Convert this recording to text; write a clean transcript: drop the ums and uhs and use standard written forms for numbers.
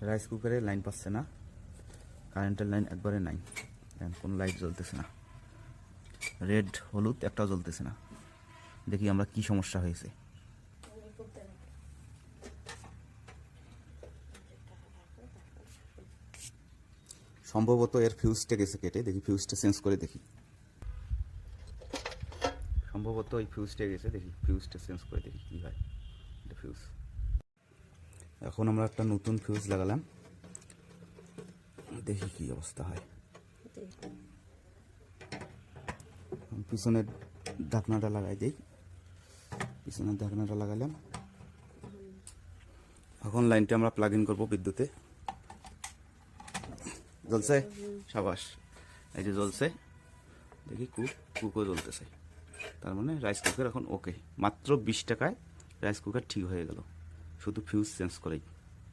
Rice কুকারে line পাচ্ছে না, কারেন্টের লাইন একবারে নাই, কোনো লাইট জ্বলতেছে না, রেড হলুদ একটাও জ্বলতেছে না। দেখি আমরা কি সমস্যা হয়েছে। সম্ভবত এর ফিউজটা গেছে কেটে, দেখি ফিউজটা চেঞ্জ করে দেখি। সম্ভবত এই ফিউজটা গেছে, দেখি ফিউজটা চেঞ্জ করে দেখি কী হয়। এটা ফিউজ। এখন আমরা একটা নতুন ফিউজ লাগালাম, দেখি কি অবস্থা হয়। পিছনের ঢাকনাটা লাগাই দিই, পিছনের ঢাকনাটা লাগালাম। এখন লাইনটা আমরা প্লাগ ইন করবো বিদ্যুতে। জ্বলছে, সাবাস, এই যে জ্বলছে, দেখি কুকও জ্বলতেছে। তার মানে রাইস কুকার এখন ওকে। মাত্র 20 টাকায় রাইস কুকার ঠিক হয়ে গেল, শুধু ফিউজ চেঞ্জ করেই।